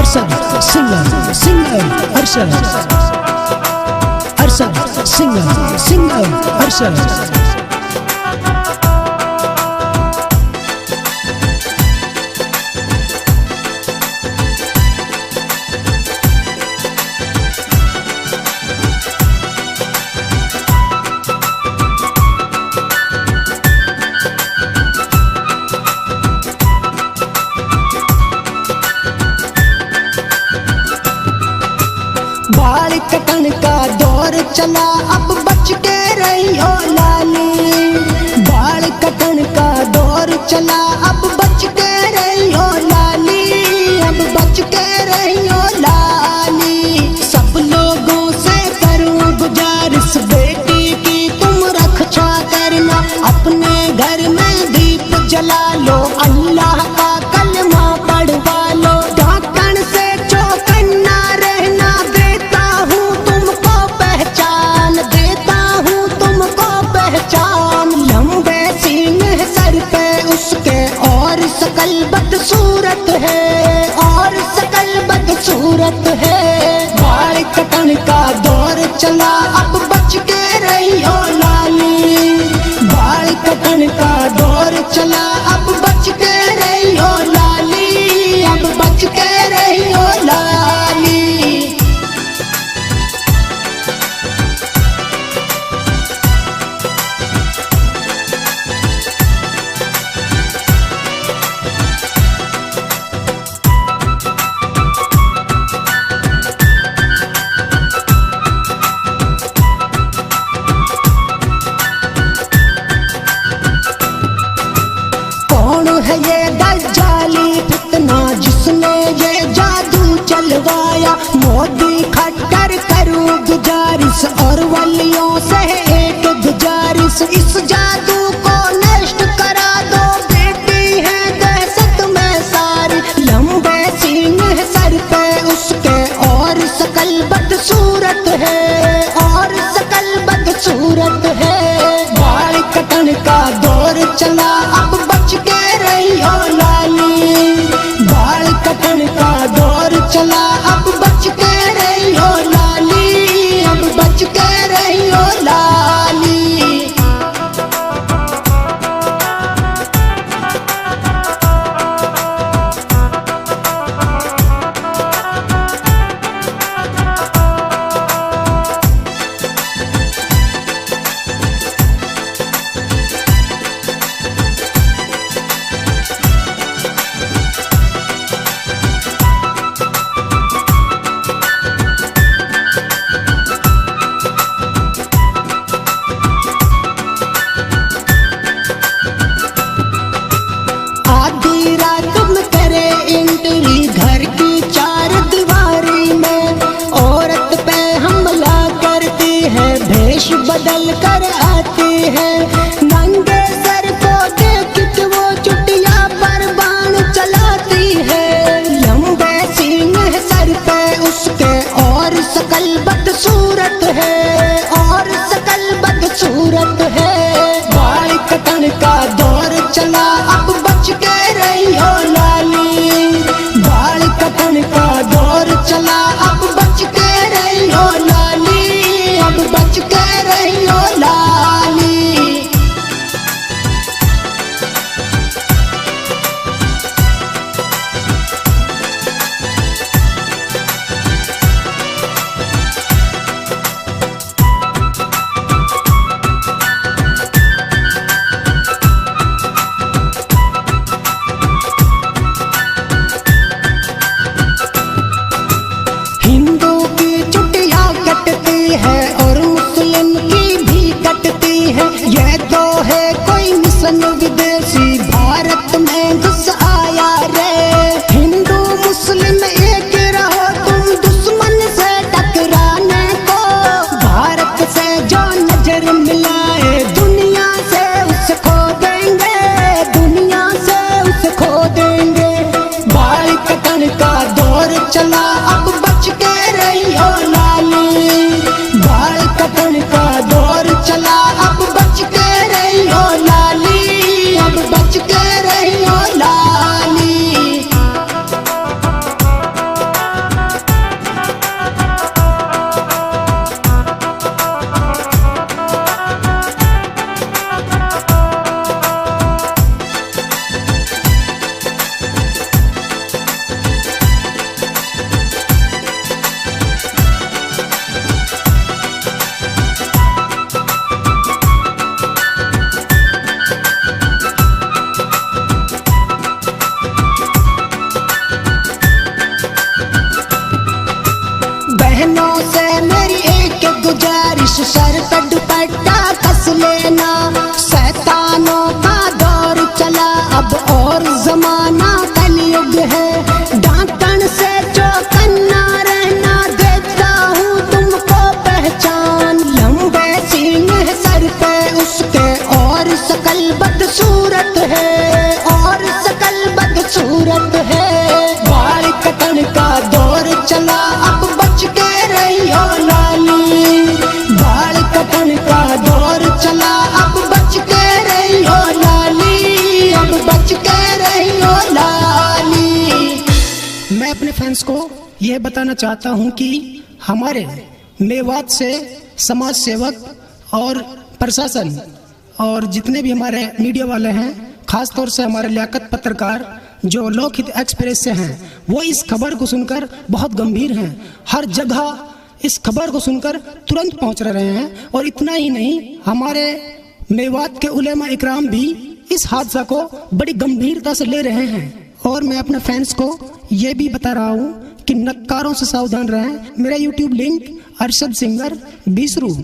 Arshad singer Arshad singer Arshad. बाल कटन का दौर चला अब बच के रहियो लाली। बाल कटन का दौर चला अब बच के रहियो लाली। अब बच के रहियो लाली। सब लोगों से करूं गुजारिश बेटी की तुम रक्षा करना। अपने घर में दीप जला लो, अल्लाह का कलमा पढ़वा लो। ढाकन से चौकन्ना रहना, देता हूँ तुमको पहचान। लंबे सींग है सर पे उसके और सकल बदसूरत है, और सकल बदसूरत है। बाल कटन का दौर चला अब बच के रहियो लाली। बाल कटन का दौर चला अब बच के रहियो लाली। अब बच के रहियो लाली। कौन है ये दज्जाली फितना जिसने ये जादू चलवाया। मोदी खट्टर करूं गुजारिश और वलियों से एक गुजारिश। इस जादू को नष्ट करा दो, बेटी है दहशत में सारी। लंबे सींग है सर पे उसके और सकल बदसूरत है, और सकल बदसूरत है। बाल कटन का दौर चला अब बच के रहियो लाली। बाल कटन का दौर चला अब बच के रहियो लाली। अब बच के रहियो लाली। आधी रात में करे एंट्री घर की चार दीवारी में। औरत पे हमला करती है, भेष बदल कर आती है। नंगे सर को देख के वो चुटिया पर बाण चलाती है। लंबे सींग है सर पे उसके और सकल बदसूरत है, और सकल बदसूरत है। बाल कटन का दौर चला अब बच के रहियो लाली। बाल कटन का दौर चला अब बच के रहियो लाली। अब बच के रहियो लाली। हिंदू की चुटिया कटती है और मुस्लिम की भी कटती है। यह तो है कोई मिशन विदेशी भारत में घुस आया रे। हिंदू मुस्लिम एक रहो तुम दुश्मन से टकराने को। भारत से जो नजर मिलाए दुनिया से उसे खो देंगे, दुनिया से उसे खो देंगे। बाल कटन का दौर चला अब बच के रहियो लाली। बाल कटन का दौर चला अब बच के रहियो लाली। अब बच के रहियो लाली। बस सर पे दुपट्टा कस लेना, शैतानों का दौर चला अब और जमाना कलयुग है। डांटन से चौकन्ना रहना, देखता हूँ तुमको पहचान। लंबे सींग है सर पे उसके और सकल बदसूरत है, और सकल बदसूरत है। बाल कटन का दौर चला अब बच के रहियो लाली, बाल कटन का दौर चला अब बच के रहियो लाली, अब बच के रहियो लाली। मैं अपने फैंस को यह बताना चाहता हूं कि हमारे मेवात से समाज सेवक और प्रशासन और जितने भी हमारे मीडिया वाले हैं, खास तौर से हमारे लियाकत पत्रकार जो लोकहित एक्सप्रेस से हैं, वो इस खबर को सुनकर बहुत गंभीर हैं। हर जगह इस खबर को सुनकर तुरंत पहुंच रहे हैं। और इतना ही नहीं, हमारे मेवात के उलेमा इकराम भी इस हादसा को बड़ी गंभीरता से ले रहे हैं। और मैं अपने फैंस को ये भी बता रहा हूँ कि नक्कारों से सावधान रहें। मेरा यूट्यूब लिंक अरशद सिंगर बीसरू।